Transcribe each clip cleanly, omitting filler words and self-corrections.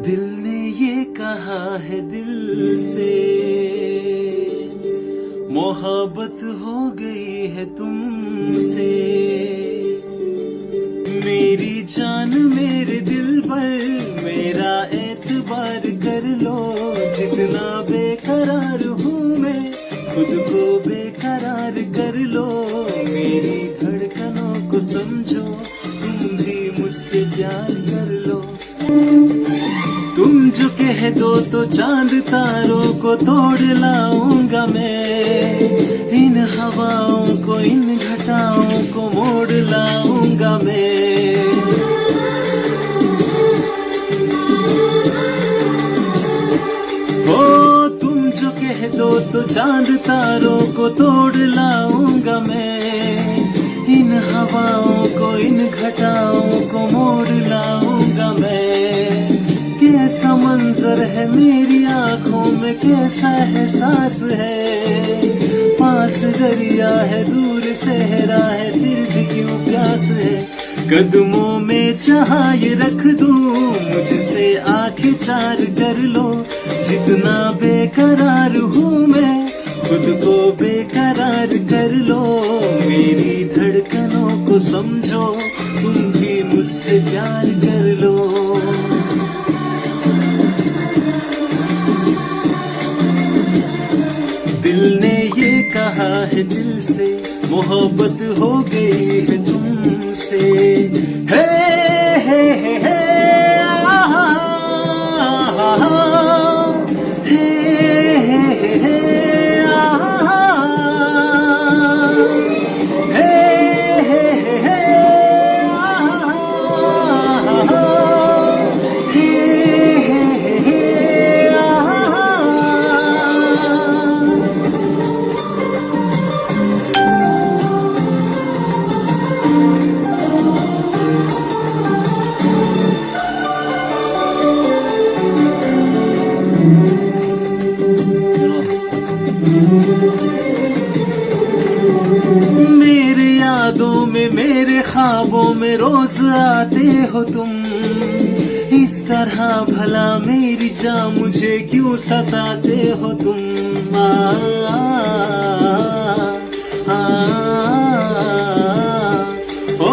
दिल ने ये कहा है दिल से, मोहब्बत हो गई है तुमसे। मेरी जान मेरे दिल पर मेरा एतबार कर लो, जितना बेकरार हूँ मैं खुद को बेकरार कर लो। मेरी धड़कनों को समझो, तुम भी मुझसे प्यार कर लो। तुम जो कह दो तो चांद तारों को तोड़ लाऊंगा मैं, इन हवाओं को इन घटाओं को मोड़ लाऊंगा मैं। ओ तुम जो कह दो तो चांद तारों को तोड़ लाऊंगा मैं, इन हवाओं को इन घटाओं को मोड़ लाऊंगा मैं। कैसा मंजर है मेरी आंखों में, कैसा एहसास है। पास दरिया है दूर सहरा है, फिर भी क्यों प्यास है। कदमों में चाहा ये रख दूं, मुझसे आंखें चार कर लो। जितना बेकरार हूँ मैं खुद को बेकरार कर लो। मेरी धड़कनों को समझो, तुम भी मुझसे प्यार कर लो। दिल ने ये कहा है दिल से, मोहब्बत हो गई है तुमसे। हे हे हे हे आहा, हे हे हे हे आहा, हे हे हे हे आहा, हे हे हे हे आहा। मेरे यादों में मेरे ख्वाबों में रोज आते हो तुम। इस तरह भला मेरी जान मुझे क्यों सताते हो तुम। ओ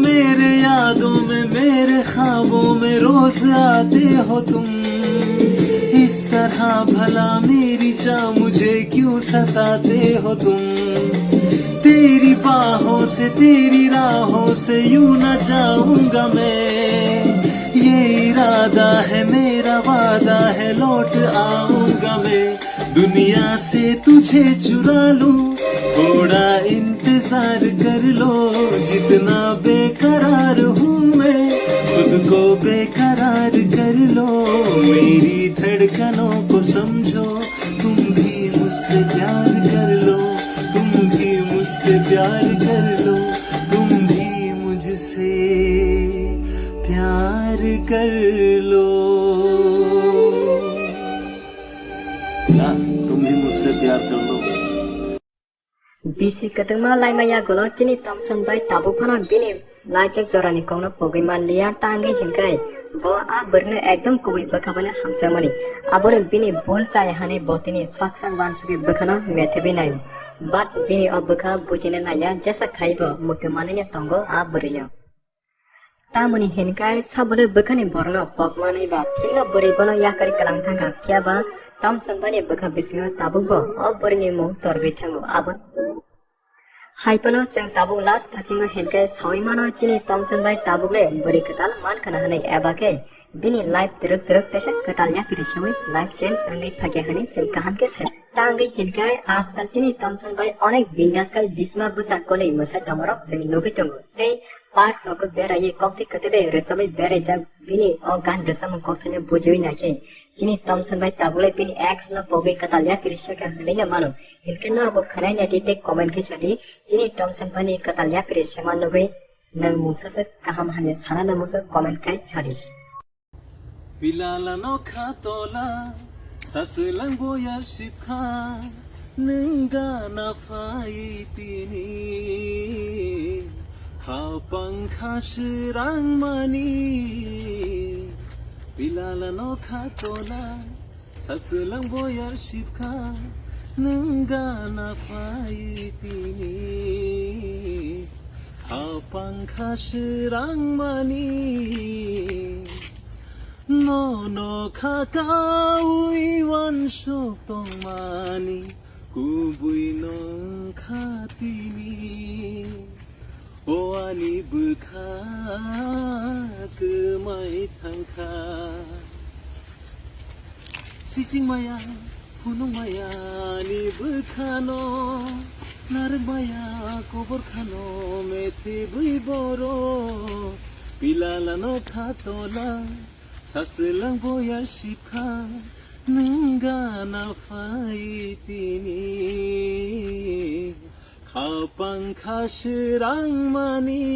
मेरे यादों में मेरे ख्वाबों में रोज आते हो तुम। इस तरह भला मेरी जान मुझे क्यों सताते हो तुम। तेरी बाहों से तेरी राहों से यूं न जाऊंगा मैं, ये इरादा है मेरा वादा है लौट आऊंगा मैं। दुनिया से तुझे चुरा लूं, थोड़ा इंतजार कर लो। जितना बेकरार हूँ मैं खुद को बेकरार कर लो। मेरी धड़कनों को समझो, तुम भी मुझसे प्यार कर लो। तुम भी मुझसे प्यार कर लो। तुम भी मुझसे प्यार कर लो। ना तुम भी मुझसे प्यार कर लो। Bisi ketema lai maya golo chini Thompson bai tabu phana bini lai chek jorani kongno pogi man liya tangi hinkai bo a berne ekdam kubi bakhabane hamsamani abore bini bol chai hane botini saksang wansuke bakhana methebi nai but bini abakha bujine naya jasa khaibo mutumane ne tongo a boriya tamani hinkai sabole bakhani borno pokmani ba thino bori bono yakari kalang thanga kya ba Thompson bai bakha bisinga tabu bo oborni mo torbi thango abon Haipano chang tabung las pachinga henkai sawimano chini Thompson bai tabugle bori katal man kana hanai abake bini life direk tesa katalya pirishamai life change angai phage hani chang kahan ke se tangai henkai askal chini Thompson bai onek bindas kai bisma bucha kolei masa tamorok chang logitung tei park nok berai kokti katebe resamai berai ja bini o gan resam koktene bujoi nake chini Thompson bai tabule bini x no poge katalya pirishaka hanai mano henkai nor ko khanai nati te comment ke chadi chini Thompson bai katalya pirishama nogai nang musa se kaham hane sana na musa comment kai chadi Bilala no khatola sasulang boyar shipkha nunga na fai tini khapang khashirang mani Bilalano khatola Saslang boyar shipka Nungana faitini Hapang khashirang mani No khatau iwan syuktong mani Kubui nong khatini O ani bukha kemai tangka Sijing maya punung maya ni bukha no Narang maya kobor khano methi bui boro Bilalano khatola Saslang boyar shipka Nungana faitini Kapang khashirang mani